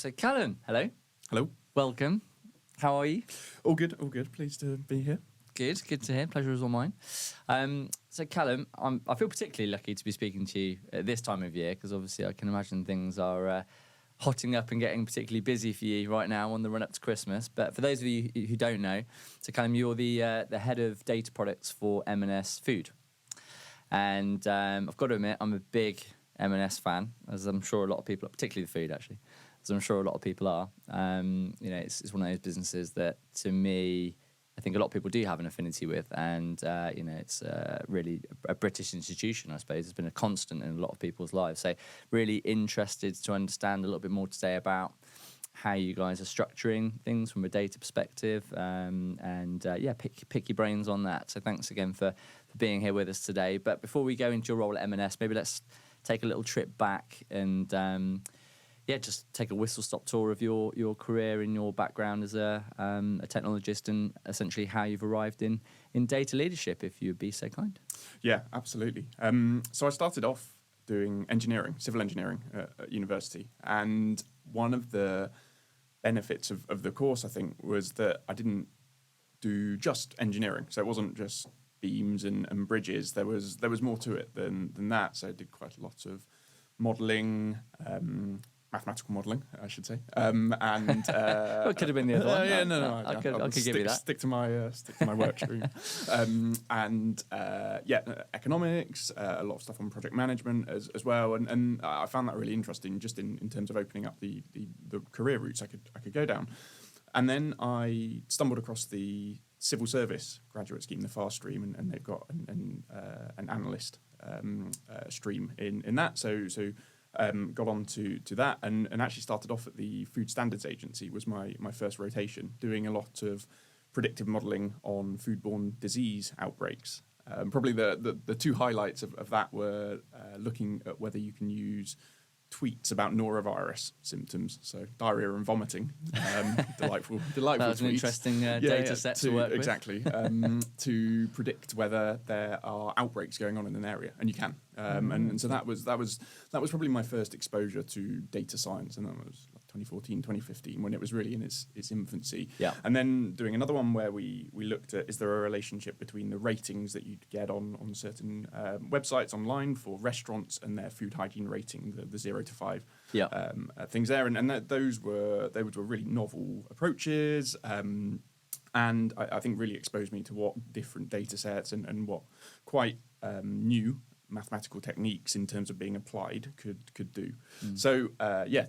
So Callum, hello. Hello. Welcome. How are you? All good, all good. Pleased to be here. Good to hear. Pleasure is all mine. So Callum, I feel particularly lucky to be speaking to you at this time of year because obviously I can imagine things are hotting up and getting particularly busy for you right now on the run up to Christmas. But for those of you who don't know, so Callum, you're the head of data products for M&S Food, and I've got to admit I'm a big M&S fan, as I'm sure a lot of people, particularly the food actually, as I'm sure a lot of people are. It's one of those businesses that, to me, I think a lot of people do have an affinity with, and it's really a British institution, I suppose. It's been a constant in a lot of people's lives. So really interested to understand a little bit more today about how you guys are structuring things from a data perspective, pick your brains on that. So thanks again for being here with us today. But before we go into your role at M&S, maybe let's take a little trip back and just take a whistle-stop tour of your career and your background as a technologist, and essentially how you've arrived in data leadership, if you'd be so kind. Yeah, absolutely. So I started off doing engineering, civil engineering at university, and one of the benefits of the course, I think, was that I didn't do just engineering. So it wasn't just beams and bridges. There was more to it than that. So I did quite a lot of modelling, mathematical modelling, I should say, and well, it could have been the other one. I could give you that. Stick to my work stream, economics, a lot of stuff on project management as well, and I found that really interesting, just in terms of opening up the career routes I could go down, and then I stumbled across the civil service graduate scheme, the FAST stream, and they've got an analyst stream in that. So got on to that and actually started off at the Food Standards Agency, was my first rotation, doing a lot of predictive modelling on foodborne disease outbreaks. Probably the two highlights of that were looking at whether you can use tweets about norovirus symptoms, so diarrhea and vomiting. Delightful That was tweets. an interesting data set to work with. Exactly. To predict whether there are outbreaks going on in an area, and you can. And so that was probably my first exposure to data science, and that was like 2014, 2015, when it was really in its infancy. Yeah. And then doing another one where we looked at, is there a relationship between the ratings that you'd get on certain websites online for restaurants and their food hygiene rating, the 0 to 5 things there, and those were really novel approaches, and I think really exposed me to what different data sets and what quite new mathematical techniques in terms of being applied could do. So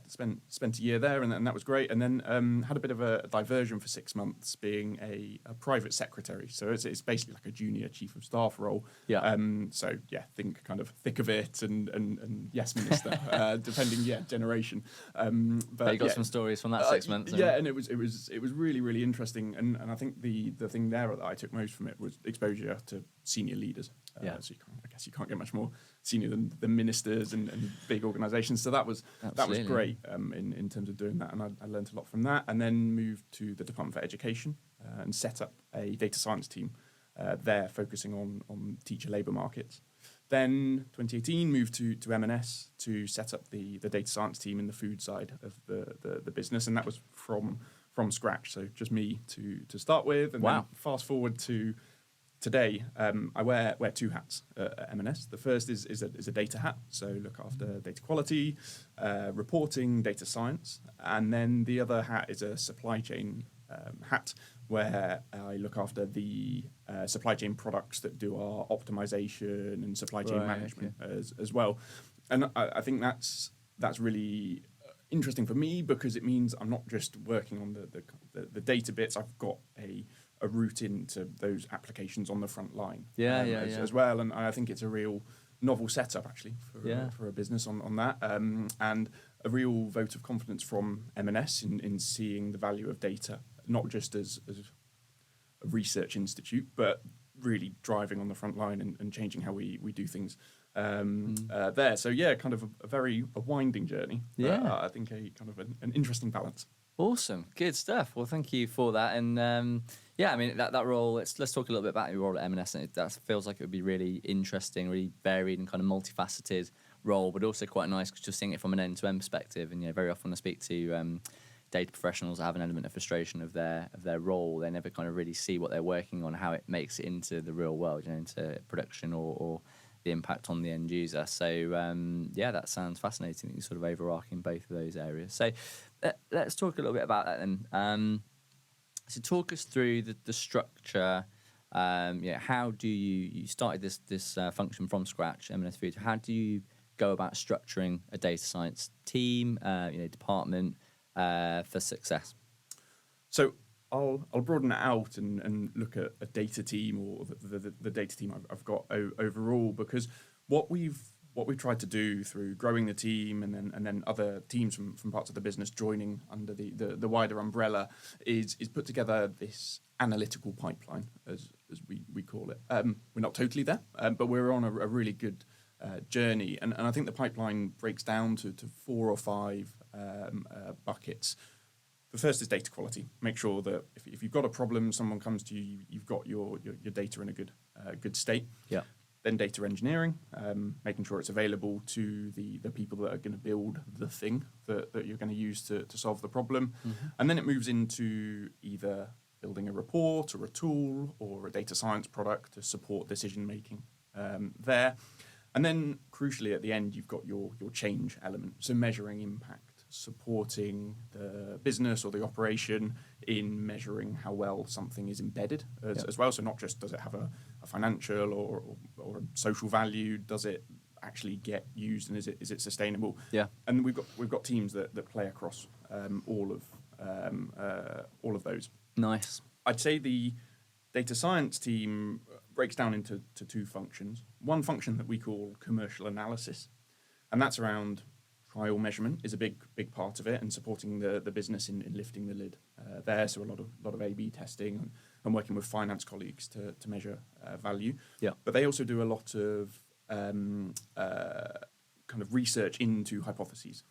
spent a year there, and that was great, and then had a bit of a diversion for 6 months being a private secretary. So it's basically like a junior chief of staff role. Think kind of thick of it and yes minister, depending generation. But you got some stories from that 6 months. And it was really, really interesting, and I think the thing there that I took most from it was exposure to senior leaders. So I guess you can't get much more senior than ministers and big organisations. So that was great in terms of doing that, and I learned a lot from that. And then moved to the Department for Education and set up a data science team there, focusing on teacher labour markets. Then 2018 moved to M&S to set up the data science team in the food side of the business, and that was from scratch. So just me to start with, and then fast forward to today, I wear two hats at M&S. The first is a data hat, so look after data quality, reporting, data science, and then the other hat is a supply chain hat, where I look after the supply chain products that do our optimization and supply chain management as well. And I think that's really interesting for me, because it means I'm not just working on the data bits. I've got a route into those applications on the front line as well, and I think it's a real novel setup actually for a business on that, and a real vote of confidence from M&S in seeing the value of data, not just as a research institute, but really driving on the front line and changing how we do things there. So kind of a winding journey. I think a kind of an interesting balance. Awesome, good stuff. Well, thank you for that. And that role. Let's talk a little bit about your role at M&S. That feels like it would be really interesting, really varied, and kind of multifaceted role, but also quite nice because you're seeing it from an end-to-end perspective. And very often I speak to data professionals that have an element of frustration of their role. They never kind of really see what they're working on, how it makes it into the real world, into production or the impact on the end user. So that sounds fascinating that you're sort of overarching both of those areas. So let's talk a little bit about that then. So talk us through the structure. How do you started this function from scratch, M&S Food? How do you go about structuring a data science team, department for success? So I'll broaden it out and look at a data team or the data team I've got overall, because what we've tried to do through growing the team and then other teams from parts of the business joining under the wider umbrella is put together this analytical pipeline, as we call it. We're not totally there, but we're on a really good journey. And I think the pipeline breaks down to 4 or 5 buckets. The first is data quality. Make sure that if you've got a problem, someone comes to you, you've got your data in a good state. Yeah. Then data engineering, making sure it's available to the people that are going to build the thing that you're going to use to solve the problem. Mm-hmm. And then it moves into either building a report or a tool or a data science product to support decision making there. And then crucially at the end, you've got your change element. So measuring impact, supporting the business or the operation in measuring how well something is embedded as well. So not just does it have a financial or a social value, does it actually get used, and is it sustainable? Yeah. And we've got teams that play across all of those. Nice. I'd say the data science team breaks down into 2 functions. One function that we call commercial analysis, and that's around trial measurement is a big part of it, and supporting the business in lifting the lid there. So a lot of A/B testing and working with finance colleagues to measure value. Yeah. But they also do a lot of kind of research into hypothesis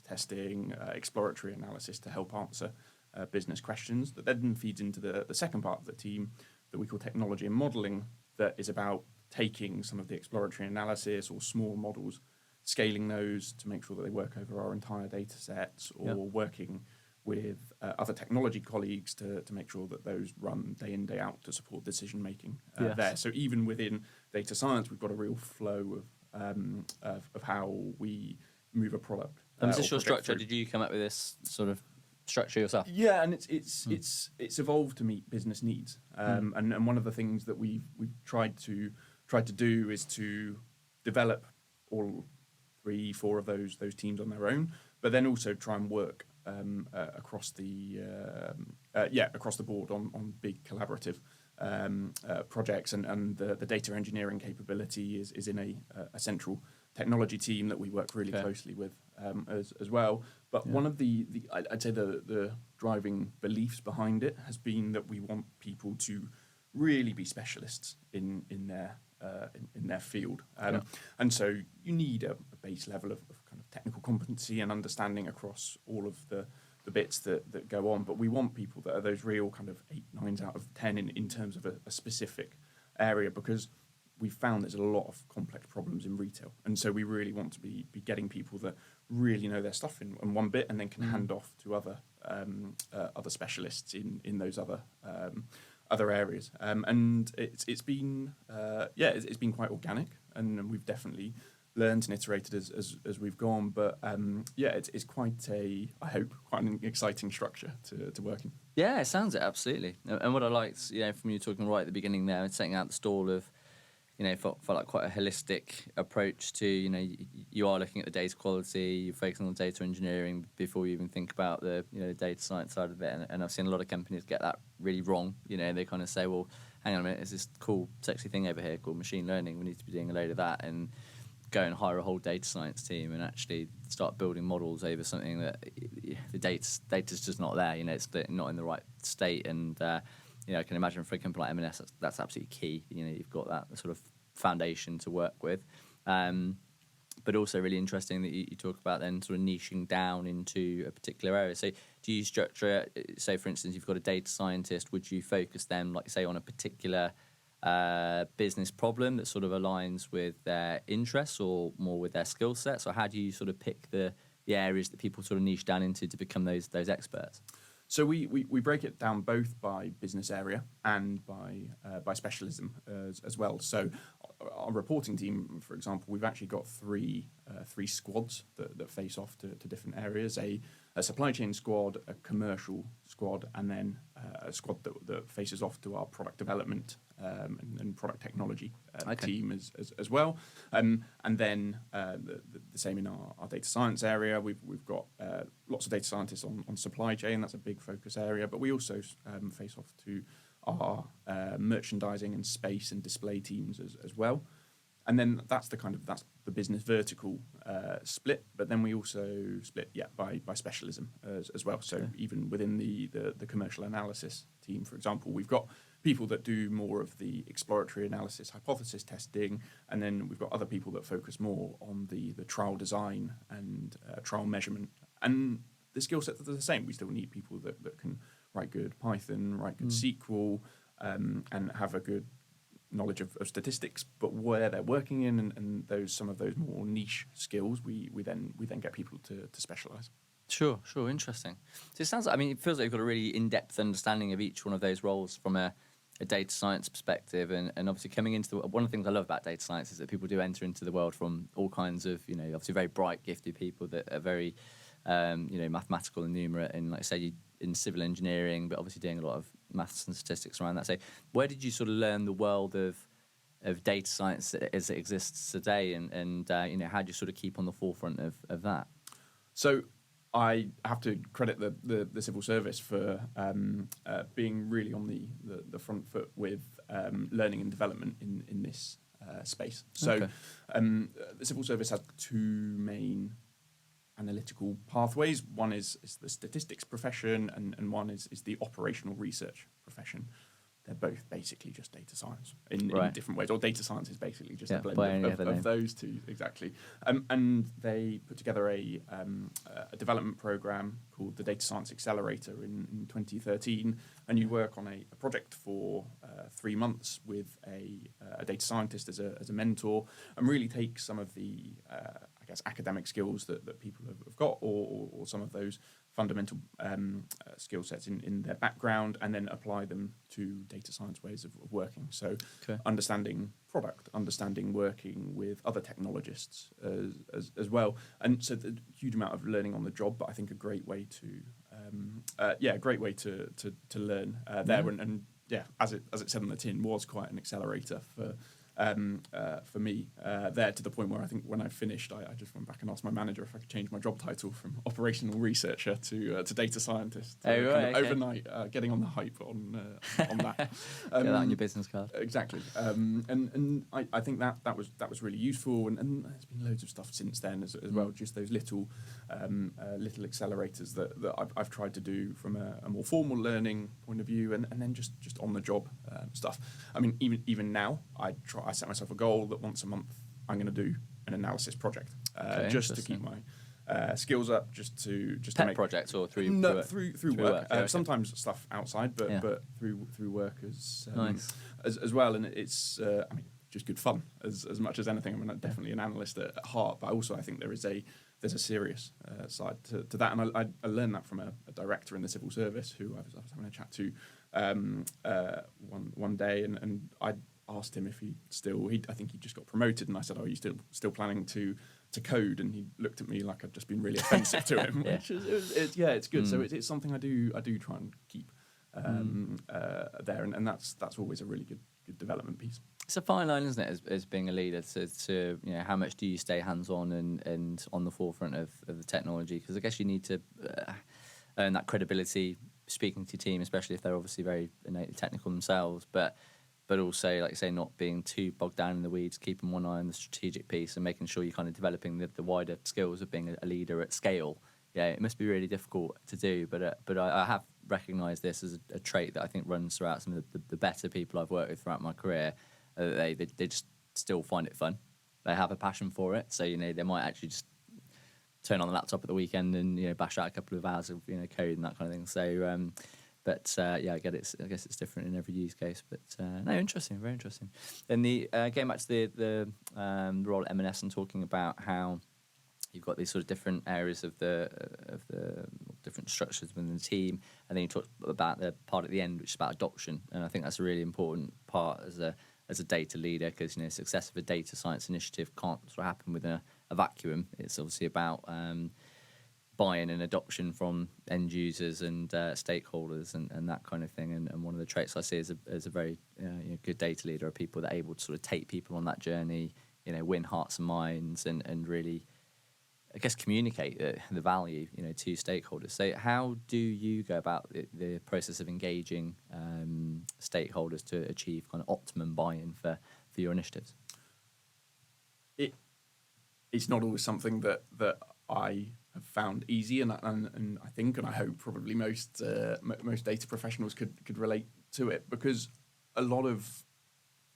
testing, exploratory analysis to help answer business questions. That then feeds into the second part of the team that we call technology and modelling, that is about taking some of the exploratory analysis or small models, scaling those to make sure that they work over our entire data sets, or working with other technology colleagues to make sure that those run day in, day out to support decision making there. So even within data science, we've got a real flow of how we move a product. And was this your structure? Through. Did you come up with this sort of structure yourself? Yeah, and it's evolved to meet business needs. And one of the things that we've tried to do is to develop all 3, 4 of those teams on their own, but then also try and work across the board on big collaborative projects, and the data engineering capability is in a central technology team that we work really closely with as well. But one of I'd say the driving beliefs behind it has been that we want people to really be specialists in their field, and so you need a base level of kind of technical competency and understanding across all of the bits that go on. But we want people that are those real kind of 8, 9s out of 10 in terms of a specific area, because we've found there's a lot of complex problems in retail, and so we really want to be getting people that really know their stuff in one bit, and then can hand off to other specialists in those other areas. And it's been quite organic, and we've definitely learned and iterated as we've gone. But it's quite quite an exciting structure to work in. Yeah, it sounds it, absolutely. And what I liked, from you talking right at the beginning there, and setting out the stall of, felt like quite a holistic approach to, you are looking at the data quality, you're focusing on data engineering before you even think about the, the data science side of it. And I've seen a lot of companies get that really wrong. They kind of say, well, hang on a minute, there's this cool, sexy thing over here called machine learning. We need to be doing a load of that, and go and hire a whole data science team and actually start building models over something that the data's just not there. It's not in the right state. And I can imagine for a company like M&S, that's absolutely key. You've got that sort of foundation to work with. But also really interesting that you talk about then sort of niching down into a particular area. So do you structure it, say for instance, you've got a data scientist, would you focus them, like say, on a particular business problem that sort of aligns with their interests or more with their skill sets? Or how do you sort of pick the areas that people sort of niche down into to become those experts? So we break it down both by business area and by specialism as well. So our reporting team, for example, we've actually got three squads that face off to different areas: a supply chain squad, a commercial squad, and then a squad that faces off to our product development and product technology team as well. And then the same in our data science area. We've got lots of data scientists on supply chain. That's a big focus area. But we also face off to our merchandising and space and display teams as well. And then that's the business vertical split. But then we also split by specialism as well. So even within the commercial analysis team, for example, we've got people that do more of the exploratory analysis, hypothesis testing, and then we've got other people that focus more on the trial design and trial measurement. And the skill sets are the same. We still need people that can write good Python, write good SQL, and have a good knowledge of statistics. But where they're working in and some of those more niche skills, we then get people to specialise. Sure, interesting. So it sounds like, it feels like you've got a really in-depth understanding of each one of those roles from a data science perspective, and obviously coming into one of the things I love about data science is that people do enter into the world from all kinds of, obviously very bright, gifted people that are very, mathematical and numerate, and like I say, in civil engineering, but obviously doing a lot of maths and statistics around that. So where did you sort of learn the world of data science as it exists today, and how do you sort of keep on the forefront of that? So I have to credit the civil service for being really on the front foot with learning and development in this space. So the civil service has two main analytical pathways. One is the statistics profession, and one is the operational research profession. They're both basically just data science in different ways, or data science is basically just a blend of those two, exactly. And they put together a development program called the Data Science Accelerator in 2013, and you work on a project for 3 months with a data scientist as a mentor, and really take some of the academic skills that people have got, or some of those fundamental skill sets in their background, and then apply them to data science ways of working. So understanding product, understanding working with other technologists as well. And so the huge amount of learning on the job, but I think a great way to learn there. And as it said on the tin, was quite an accelerator for me there, to the point where I think when I finished, I just went back and asked my manager if I could change my job title from operational researcher to data scientist. Overnight, getting on the hype on that. Get that on your business card. Exactly. And I think that was really useful, and there's been loads of stuff since then as well. Just those little accelerators that I've tried to do from a more formal learning point of view, and then just on the job stuff. Even now, I set myself a goal that once a month I'm going to do an analysis project, just to keep my skills up, just to make projects or through work. Sometimes stuff outside, but through work as well, and it's just good fun as much as anything. I'm definitely an analyst at heart, but also I think there's a serious side to that, and I learned that from a director in the civil service who I was having a chat to one day, and I asked him if I think he just got promoted, and I said, "Oh, are you still planning to code?" And he looked at me like I'd just been really offensive to him. Which it's good. So it's something I do try and keep there, and that's always a really good development piece. It's a fine line, isn't it, as being a leader, to how much do you stay hands-on and on the forefront of the technology? Because I guess you need to earn that credibility speaking to your team, especially if they're obviously very innately technical themselves, but also, like you say, not being too bogged down in the weeds, keeping one eye on the strategic piece and making sure you're kind of developing the wider skills of being a leader at scale. Yeah, it must be really difficult to do, but I have recognised this as a trait that I think runs throughout some of the better people I've worked with throughout my career. They just still find it fun. They have a passion for it, so they might actually just turn on the laptop at the weekend and bash out a couple of hours of code and that kind of thing. So But yeah, I guess it's different in every use case. But no, interesting, very interesting. And the getting back to the role at M&S and talking about how you've got these sort of different areas of the different structures within the team, and then you talked about the part at the end, which is about adoption. And I think that's a really important part as a data leader, because success of a data science initiative can't sort of happen within a vacuum. It's obviously about buy-in and adoption from end users and stakeholders and that kind of thing. And one of the traits I see as a very good data leader are people that are able to sort of take people on that journey, win hearts and minds, and really, I guess, communicate the value, to stakeholders. So how do you go about the process of engaging stakeholders to achieve kind of optimum buy-in for your initiatives? It's not always something that I have found easy, and I think, and I hope probably most data professionals could relate to it, because a lot of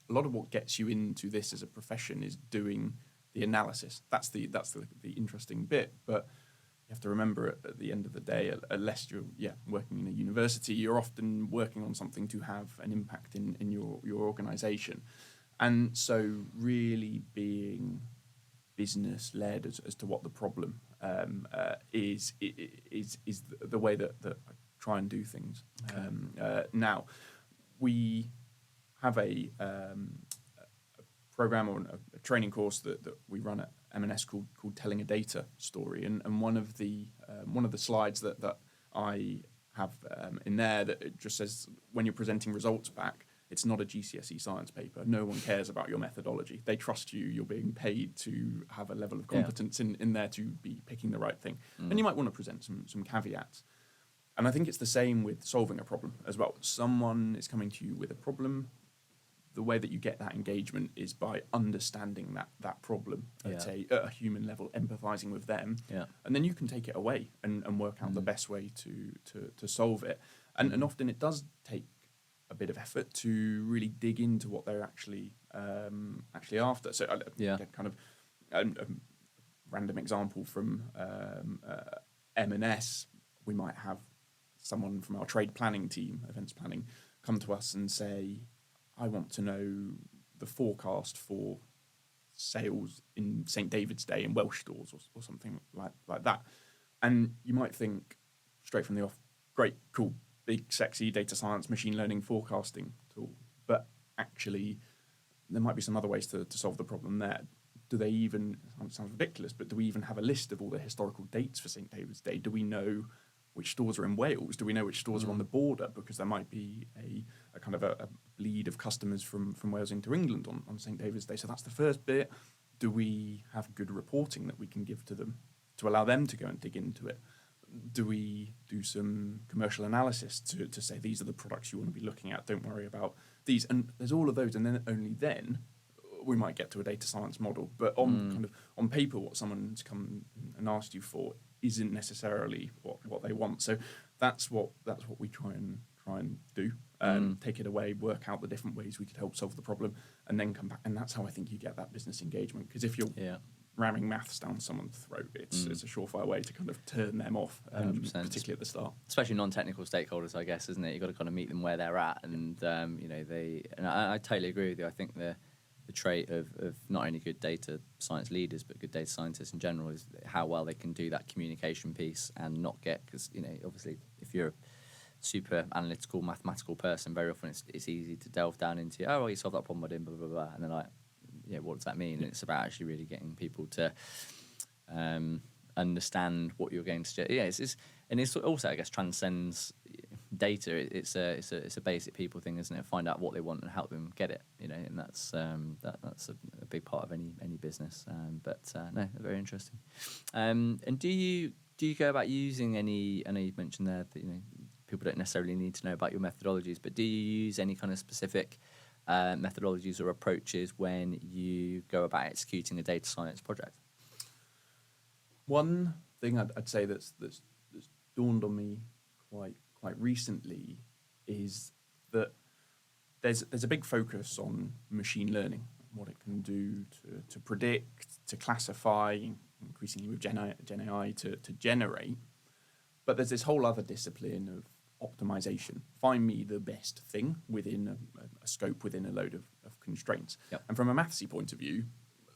what gets you into this as a profession is doing the analysis. That's the interesting bit. But you have to remember at the end of the day, unless you're working in a university, you're often working on something to have an impact in your organisation. And so really being business led as to what the problem is the way that I try and do things. Okay. Now we have a program or a training course that we run at M&S called Telling a Data Story, and one of the slides that I have in there, that it just says, when you're presenting results back, it's not a GCSE science paper. No one cares about your methodology. They trust you. You're being paid to have a level of competence in there to be picking the right thing. And you might want to present some caveats. And I think it's the same with solving a problem as well. Someone is coming to you with a problem. The way that you get that engagement is by understanding that problem at a human level, empathizing with them, and then you can take it away and work out the best way to solve it. And often it does take a bit of effort to really dig into what they're actually after. So kind of a random example from M&S, we might have someone from our trade planning team, events planning, come to us and say, I want to know the forecast for sales in St. David's Day in Welsh stores or something like that. And you might think straight from the off, great, cool, big, sexy data science, machine learning forecasting tool. But actually, there might be some other ways to solve the problem there. Do they even, it sounds ridiculous, but do we even have a list of all the historical dates for St. David's Day? Do we know which stores are in Wales? Do we know which stores are on the border? Because there might be a kind of a bleed of customers from Wales into England on St. David's Day. So that's the first bit. Do we have good reporting that we can give to them to allow them to go and dig into it? Do we do some commercial analysis to say, these are the products you want to be looking at, don't worry about these? And there's all of those, and then only then we might get to a data science model. But on paper, what someone's come and asked you for isn't necessarily what they want. So that's what we try and do. Take it away, work out the different ways we could help solve the problem, and then come back. And that's how I think you get that business engagement. Because if you're ramming maths down someone's throat, it's a surefire way to kind of turn them off, particularly at the start. Especially non-technical stakeholders, I guess, isn't it? You've got to kind of meet them where they're at, and I totally agree with you. I think the trait of not only good data science leaders but good data scientists in general is how well they can do that communication piece and not get, because obviously if you're a super analytical mathematical person, very often it's easy to delve down into, oh well, you solved that problem by doing blah blah blah, and then like, what does that mean? And it's about actually really getting people to understand what you're going to do. And it's also, I guess, transcends data. It's a basic people thing, isn't it? Find out what they want and help them get it. And that's a big part of any business. No, very interesting. And do you go about using any? I know you mentioned there that people don't necessarily need to know about your methodologies, but do you use any kind of specific methodologies or approaches when you go about executing a data science project? One thing I'd say that's dawned on me quite recently is that there's a big focus on machine learning, what it can do to predict, to classify, increasingly with Gen AI to generate. But there's this whole other discipline of optimization. Find me the best thing within a scope, within a load of constraints. Yep. And from a mathsy point of view,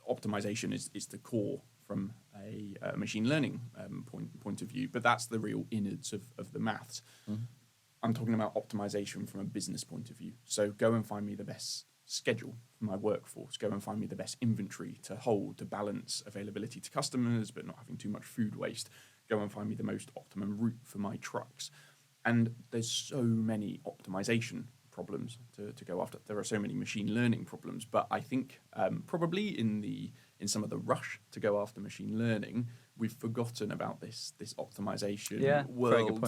optimization is the core from a machine learning point of view, but that's the real innards of the maths. Mm-hmm. I'm talking about optimization from a business point of view. So go and find me the best schedule for my workforce. Go and find me the best inventory to hold, to balance availability to customers, but not having too much food waste. Go and find me the most optimum route for my trucks. And there's so many optimization problems to go after. There are so many machine learning problems, but I think probably in some of the rush to go after machine learning, we've forgotten about this optimization world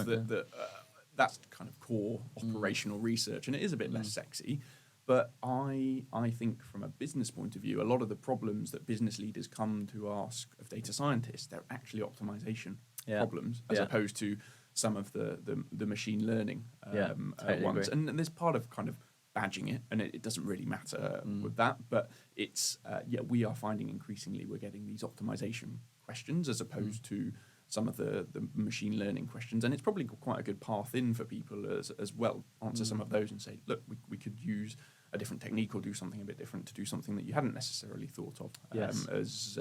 that's kind of core operational research, and it is a bit less sexy. But I think from a business point of view, a lot of the problems that business leaders come to ask of data scientists, they're actually optimization problems, as opposed to some of the machine learning totally ones. agree. And there's part of kind of badging it, and it doesn't really matter with that. But it's, we are finding increasingly we're getting these optimization questions as opposed to some of the machine learning questions. And it's probably quite a good path in for people as well. Answer some of those and say, look, we could use a different technique or do something a bit different to do something that you hadn't necessarily thought of as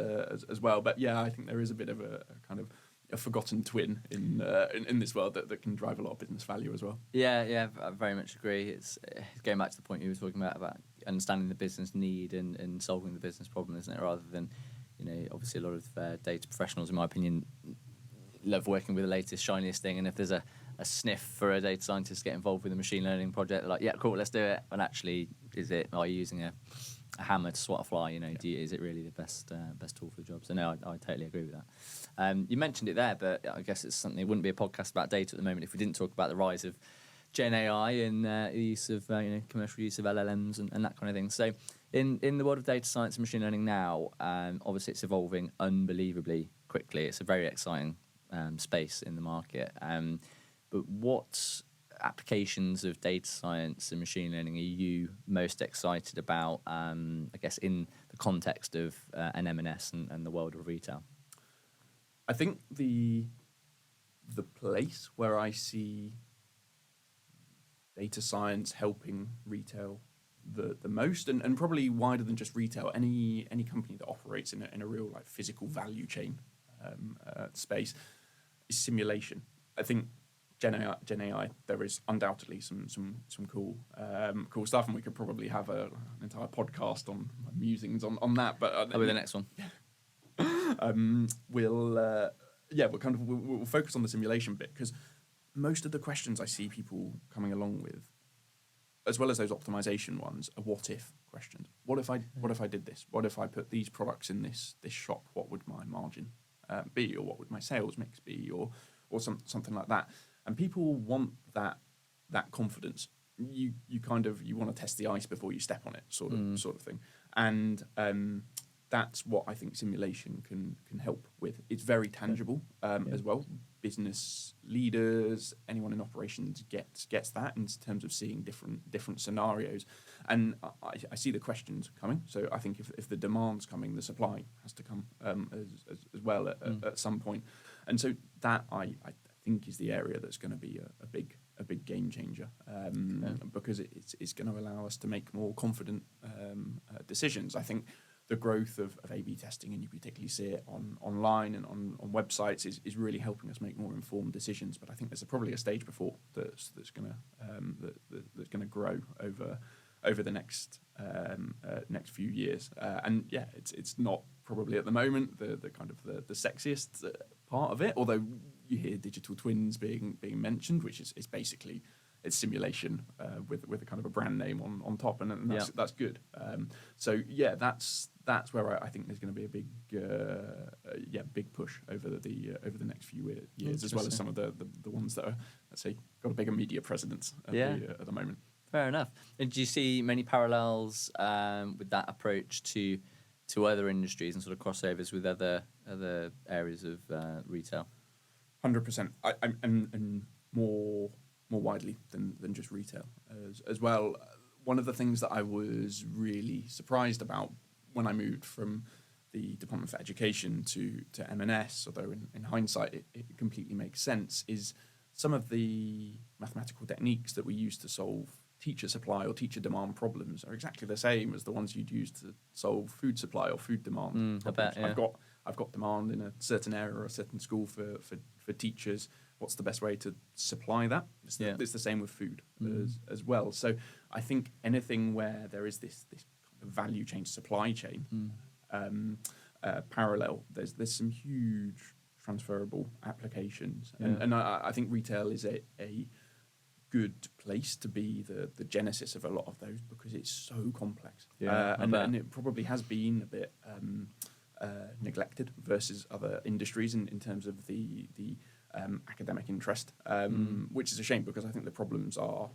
well. But yeah, I think there is a bit of a kind of a forgotten twin in this world that can drive a lot of business value as well. Yeah, I very much agree. It's going back to the point you were talking about understanding the business need and solving the business problem, isn't it? Rather than, obviously a lot of data professionals, in my opinion, love working with the latest, shiniest thing. And if there's a sniff for a data scientist to get involved with a machine learning project, they're like, yeah, cool, let's do it. And actually, are you using a hammer to swat a fly? Is it really the best tool for the job? So no, I totally agree with that. You mentioned it there, but I guess it's something. It wouldn't be a podcast about data at the moment if we didn't talk about the rise of Gen AI and the use of commercial use of LLMs and that kind of thing. So in the world of data science and machine learning now, obviously it's evolving unbelievably quickly. It's a very exciting space in the market. But what applications of data science and machine learning are you most excited about, I guess, in the context of an M&S and the world of retail? I think the place where I see data science helping retail the most, and probably wider than just retail, any company that operates in a real like physical value chain space, is simulation. I think Gen AI, there is undoubtedly some cool stuff, and we could probably have an entire podcast on musings on that. But that'll be the next one. We'll focus on the simulation bit, because most of the questions I see people coming along with, as well as those optimization ones, are what if questions. What if I did this? What if I put these products in this shop? What would my margin be, or what would my sales mix be, or something like that? And people want that confidence. You want to test the ice before you step on it, sort of thing. And that's what I think simulation can help with. It's very tangible as well. Business leaders, anyone in operations gets that in terms of seeing different scenarios. And I see the questions coming. So I think if the demand's coming, the supply has to come as well at some point. And so that I think is the area that's going to be a big game changer, because it's going to allow us to make more confident decisions. I think the growth of A/B testing, and you particularly see it online and on websites, is really helping us make more informed decisions. But I think there's probably a stage before that's going to grow over the next few years. And yeah, it's not probably at the moment the kind of the sexiest part of it, although you hear digital twins being mentioned, which is basically it's simulation with a kind of a brand name on top, and that's good. So yeah, that's where I think there's going to be a big push over the next few years, as well as some of the ones that are, let's say, got a bigger media presence at the moment. Fair enough. And do you see many parallels with that approach to other industries and sort of crossovers with other areas of retail? 100%, and more widely than just retail as well. One of the things that I was really surprised about when I moved from the Department for Education to M&S, although in hindsight it completely makes sense, is some of the mathematical techniques that we use to solve teacher supply or teacher demand problems are exactly the same as the ones you'd use to solve food supply or food demand problems. I bet, yeah. I've got demand in a certain area or a certain school for teachers. What's the best way to supply that? It's the same with food as well. So I think anything where there is this kind of value chain, supply chain parallel, there's some huge transferable applications. And I think retail is a good place to be the genesis of a lot of those because it's so complex. And it probably has been a bit neglected versus other industries in terms of the academic interest, which is a shame because I think the problems are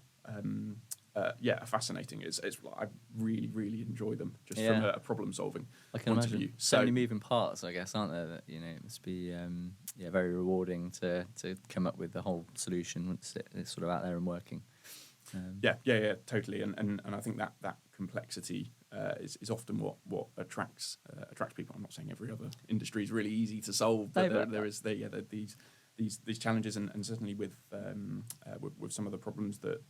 fascinating. I really enjoy them just from a problem solving point of view. So many moving parts, I guess, aren't there? That it must be very rewarding to come up with the whole solution once it's sort of out there and working. Totally. And I think that complexity is often what attracts people. I'm not saying every other industry is really easy to solve, but there is these challenges, and certainly with some of the problems that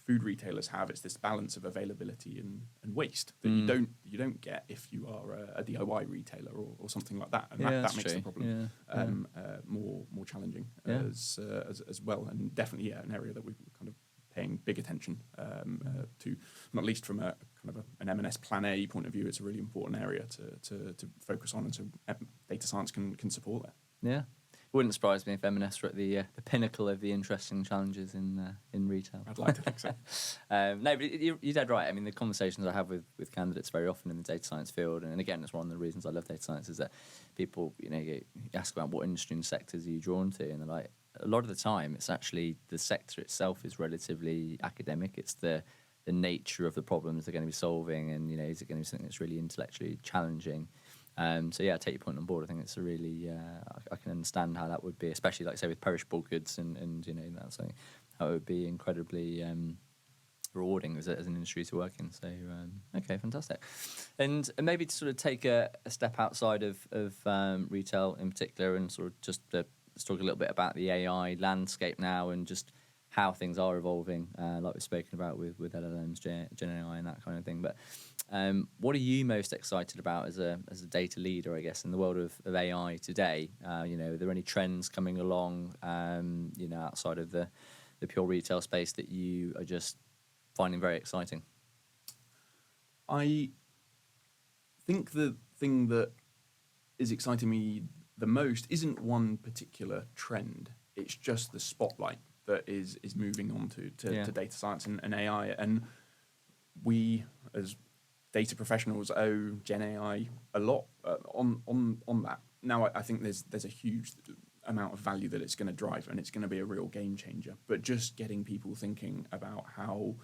food retailers have, it's this balance of availability and waste that you don't get if you are a DIY retailer or something like that, and that makes the problem more challenging as well, and definitely an area that we're kind of paying big attention to, not least from a kind of an M&S Plan A point of view. It's a really important area to focus on, and so data science can support that. Yeah. Wouldn't surprise me if M&S were at the pinnacle of the interesting challenges in retail. I'd like to think so. No, but you're dead right. I mean, the conversations I have with candidates very often in the data science field, and again, it's one of the reasons I love data science, is that people, you ask about what industry and sectors are you drawn to, and they're like, a lot of the time, it's actually the sector itself is relatively academic. It's the nature of the problems they're going to be solving, and is it going to be something that's really intellectually challenging? I take your point on board. I think it's a really I can understand how that would be, especially like say with perishable goods and that's something how it would be incredibly rewarding as an industry to work in. So okay, fantastic. And maybe to sort of take a step outside of retail in particular, and sort of just let's talk a little bit about the AI landscape now and just how things are evolving, like we've spoken about with LLMs, Gen AI, and that kind of thing. But what are you most excited about as a data leader, I guess, in the world of AI today? Are there any trends coming along, outside of the pure retail space that you are just finding very exciting? I think the thing that is exciting me the most isn't one particular trend. It's just the spotlight that is moving on to data science and AI. And we, as data professionals, owe Gen AI a lot on that. Now, I think there's a huge amount of value that it's going to drive, and it's going to be a real game changer. But just getting people thinking about how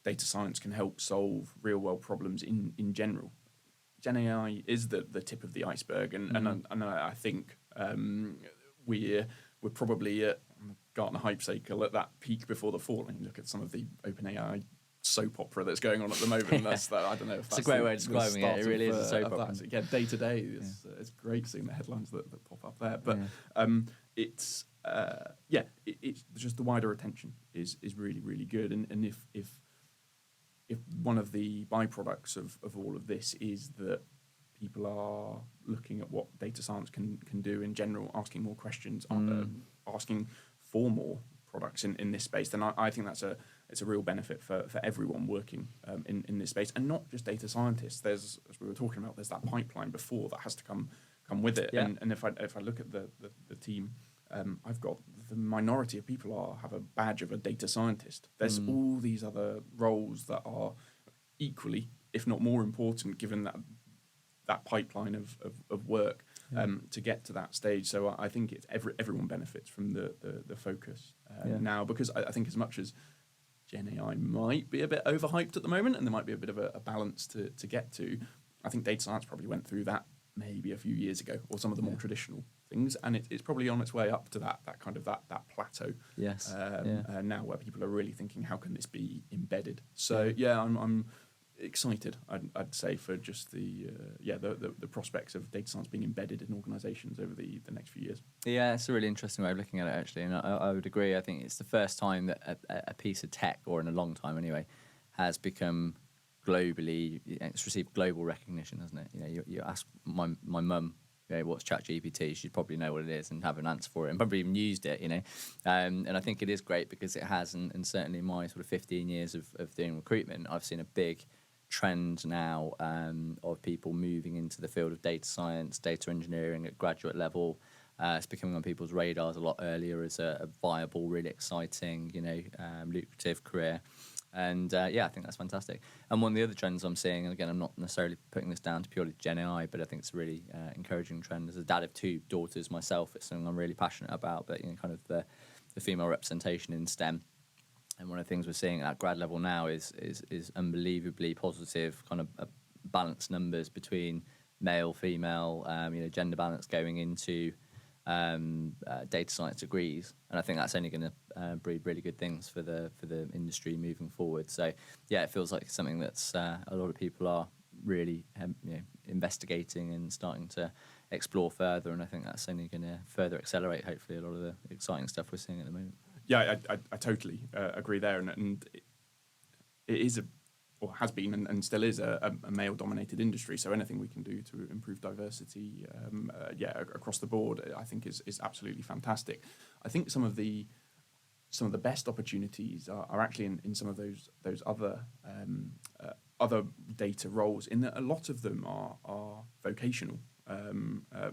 data science can help solve real world problems in general. Gen AI is the tip of the iceberg, and I think we're probably at Gartner hype cycle at that peak before the fall. And you look at some of the OpenAI soap opera that's going on at the moment. I don't know if that's a great way of describing it. It really is a soap opera. Yeah, day to day, it's great seeing the headlines that pop up there. But it's just the wider attention is really, really good. And if one of the byproducts of all of this is that people are looking at what data science can do in general, asking more questions, asking for more products in this space, then I think it's a real benefit for everyone working in this space, and not just data scientists. There's, as we were talking about, there's that pipeline before that has to come with it. Yeah. And if I look at the team, I've got the minority of people have a badge of a data scientist. There's all these other roles that are equally, if not more important, given that pipeline of work to get to that stage. So I think it's everyone benefits from the focus now, because I think as much as Gen AI might be a bit overhyped at the moment, and there might be a bit of a balance to get to, I think data science probably went through that maybe a few years ago, or some of the more traditional things, and it's probably on its way up to that kind of that plateau. Yes. Now where people are really thinking, how can this be embedded? So I'm excited, I'd say, for just the prospects of data science being embedded in organisations over the next few years. Yeah, it's a really interesting way of looking at it, actually, and I would agree. I think it's the first time that a piece of tech, or in a long time anyway, has become globally, it's received global recognition, hasn't it? You ask my mum, what's ChatGPT, she'd probably know what it is and have an answer for it, and probably even used it, and I think it is great because it has, and certainly in my sort of 15 years of doing recruitment, I've seen a big trend now of people moving into the field of data science, data engineering at graduate level. It's becoming on people's radars a lot earlier as a viable, really exciting, lucrative career. And I think that's fantastic. And one of the other trends I'm seeing, and again, I'm not necessarily putting this down to purely Gen AI, but I think it's a really encouraging trend. As a dad of 2 daughters myself, it's something I'm really passionate about, but kind of the female representation in STEM. And one of the things we're seeing at grad level now is unbelievably positive, kind of balanced numbers between male, female, gender balance going into data science degrees, and I think that's only going to breed really good things for the industry moving forward. So it feels like something that's a lot of people are really investigating and starting to explore further, and I think that's only going to further accelerate, hopefully, a lot of the exciting stuff we're seeing at the moment. Yeah, I totally agree there, and it is or has been and still is a male-dominated industry. So anything we can do to improve diversity, across the board, I think is absolutely fantastic. I think some of the best opportunities are actually in some of those other data roles. In that a lot of them are vocational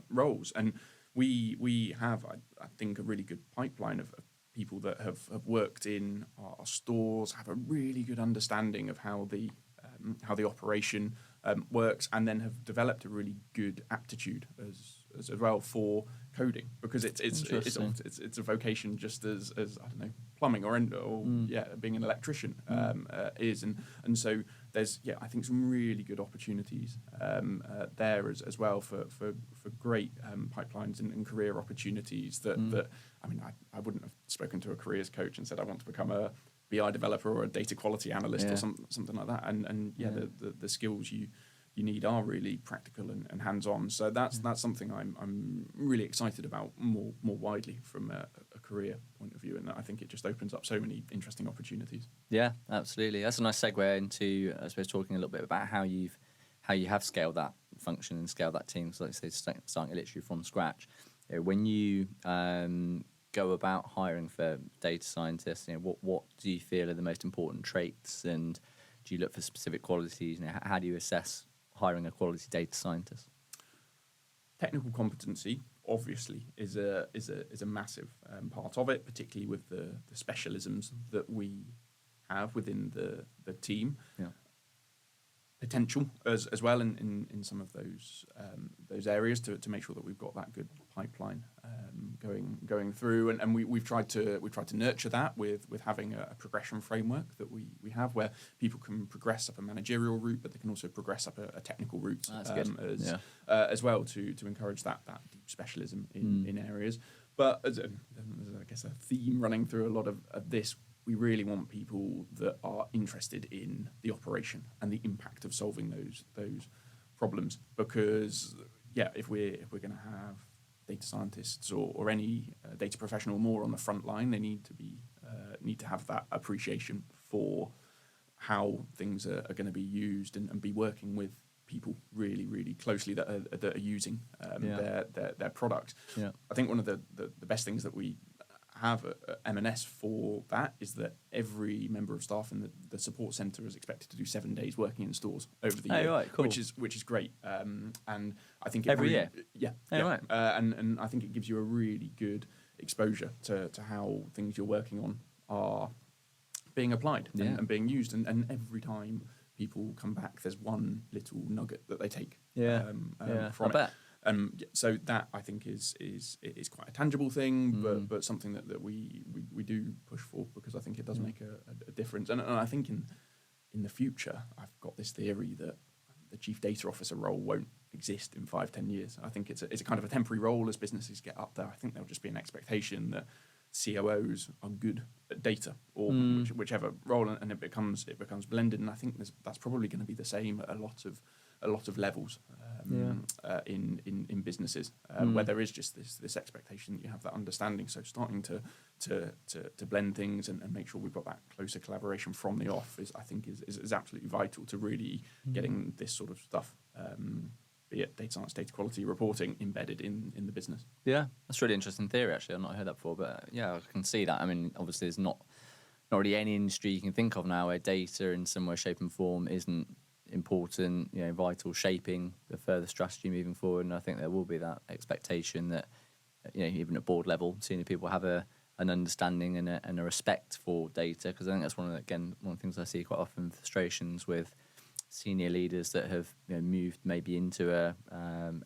roles, and we have, I think, a really good pipeline of people that have worked in our stores, have a really good understanding of how the operation works, and then have developed a really good aptitude as well for coding, because it's a vocation just as I don't know, plumbing or being an electrician is, and so there's I think some really good opportunities there as well for great pipelines and career opportunities that I mean I wouldn't have spoken to a careers coach and said I want to become a BI developer or a data quality analyst or something like that, and the skills you need are really practical and hands-on. So that's something I'm really excited about more widely from a career point of view, and I think it just opens up so many interesting opportunities. Yeah, absolutely. That's a nice segue into, I suppose, talking a little bit about how you have scaled that function and scaled that team. So, like I say, starting literally from scratch. When you go about hiring for data scientists, what do you feel are the most important traits, and do you look for specific qualities? How do you assess hiring a quality data scientist? Technical competency, obviously, is a massive part of it, particularly with the specialisms that we have within the team. Yeah. Potential as well in some of those areas to make sure that we've got that good pipeline going through, and we've tried to nurture that with having a progression framework that we have, where people can progress up a managerial route, but they can also progress up a technical route as well to encourage that deep specialism in areas. But there's I guess a theme running through a lot of this. We really want people that are interested in the operation and the impact of solving those problems, because if we're going to have data scientists or any data professional more on the front line, they need to have that appreciation for how things are going to be used and be working with people really, really closely that are using their products. Yeah. I think one of the best things that we have at M&S for that is that every member of staff in the support centre is expected to do 7 days working in stores over the year, right, cool. which is great. And I think every year, right. And I think it gives you a really good exposure to how things you're working on are being applied and being used, and every time people come back, there's one little nugget that they take from it. So that, I think, is quite a tangible thing, but something that we do push for, because I think it does make a difference. And I think in the future, I've got this theory that the chief data officer role won't exist in 5-10 years. I think it's a kind of a temporary role as businesses get up there. I think there'll just be an expectation that COOs are good at data, or whichever role, and it becomes blended. And I think that's probably going to be the same at a lot of levels in businesses, where there is just this expectation that you have that understanding. So starting to blend things and make sure we've got that closer collaboration from the off is absolutely vital to really getting this sort of stuff, be it data science, data quality reporting, embedded in the business. Yeah, that's really interesting theory, actually. I've not heard that before, but yeah, I can see that. I mean, obviously there's not really any industry you can think of now where data in some way, shape and form isn't important, vital, shaping the further strategy moving forward. And I think there will be that expectation that, even at board level, senior people have an understanding and a respect for data, because I think that's one of the things I see quite often, frustrations with senior leaders that have moved maybe into a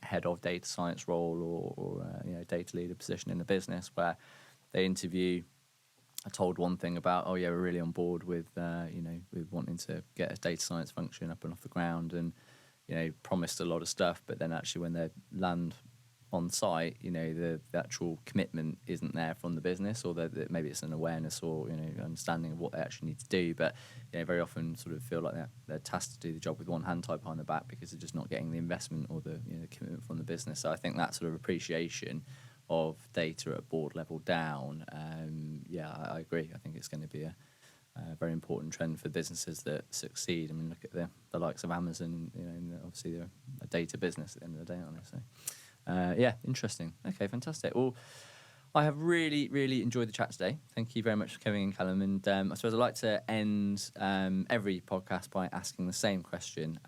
head of data science role or data leader position in the business, where they interview are told one thing about, we're really on board with with wanting to get a data science function up and off the ground, and promised a lot of stuff, but then actually when they land on site, the actual commitment isn't there from the business, or that maybe it's an awareness or understanding of what they actually need to do, but very often sort of feel like they're tasked to do the job with one hand tied behind the back because they're just not getting the investment or the the commitment from the business. So I think that sort of appreciation of data at board level down, I agree. I think it's going to be a very important trend for businesses that succeed. I mean, look at the likes of Amazon. Obviously they're a data business at the end of the day, aren't they? So, interesting. Okay, fantastic. Well, I have really, really enjoyed the chat today. Thank you very much for coming in, Callum. And I suppose I'd like to end every podcast by asking the same question,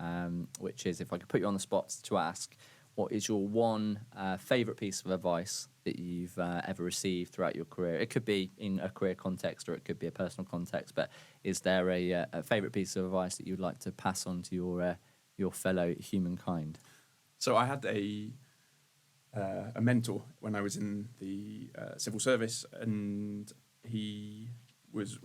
which is, if I could put you on the spot to ask, what is your one favourite piece of advice that you've ever received throughout your career? It could be in a career context or it could be a personal context, but is there a favourite piece of advice that you'd like to pass on to your fellow humankind? So I had a mentor when I was in the civil service, and he was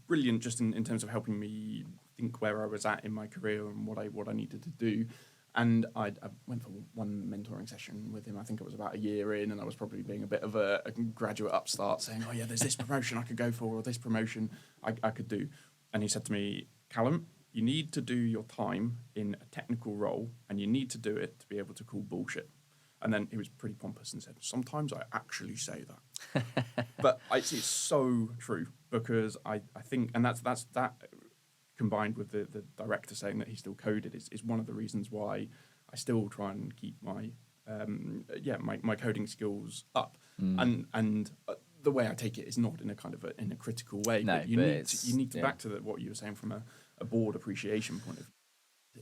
brilliant just in terms of helping me think where I was at in my career and what I needed to do. And I went for one mentoring session with him. I think it was about a year in, and I was probably being a bit of a graduate upstart, saying, there's this promotion I could go for, or this promotion I could do. And he said to me, Callum, you need to do your time in a technical role, and you need to do it to be able to call bullshit. And then he was pretty pompous and said, sometimes I actually say that. But it's so true, because I think, and that's that combined with the director saying that he still coded is one of the reasons why I still try and keep my my coding skills up. And the way I take it is not in a kind of in a critical way. No, but you need to back to what you were saying from a board appreciation point of view.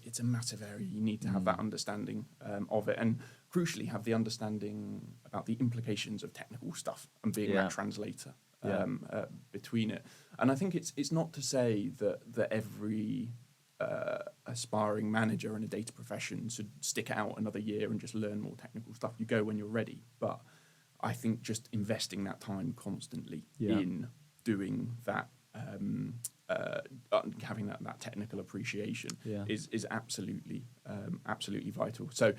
It's a massive area. You need to have that understanding of it, and crucially have the understanding about the implications of technical stuff and being that translator between it. And I think it's not to say that every aspiring manager in a data profession should stick it out another year and just learn more technical stuff. You go when you're ready. But I think just investing that time constantly in doing that, having that technical appreciation is absolutely vital. So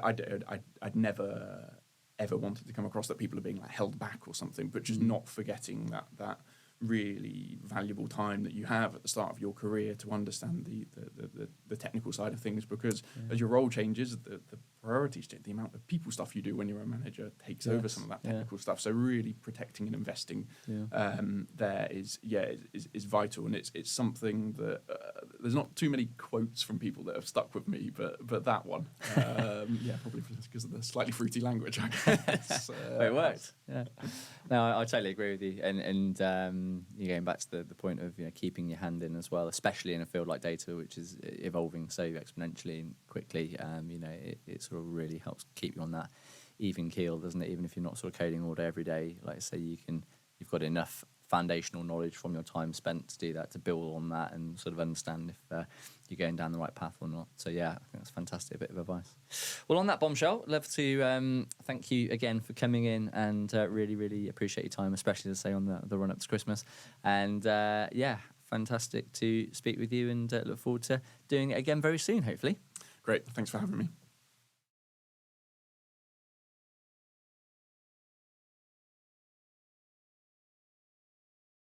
I'd never ever wanted to come across that people are being held back or something, but just not forgetting that really valuable time that you have at the start of your career to understand the technical side of things, because as your role changes, the priorities change. The amount of people stuff you do when you're a manager takes over some of that technical stuff. So really protecting and investing there is vital, and it's something that there's not too many quotes from people that have stuck with me, but that one, probably because of the slightly fruity language, I guess. It worked. Yeah. No, I totally agree with you, and you're going back to the point of keeping your hand in as well, especially in a field like data, which is evolving so exponentially and quickly. It sort of really helps keep you on that even keel, doesn't it? Even if you're not sort of coding all day every day, like I say, you've got enough foundational knowledge from your time spent to do that, to build on that and sort of understand if you're going down the right path or not. So I think that's fantastic, a bit of advice. Well, on that bombshell, I'd love to thank you again for coming in, and really, really appreciate your time, especially to say on the run up to Christmas. And fantastic to speak with you, and look forward to doing it again very soon, hopefully. Great, thanks for having me.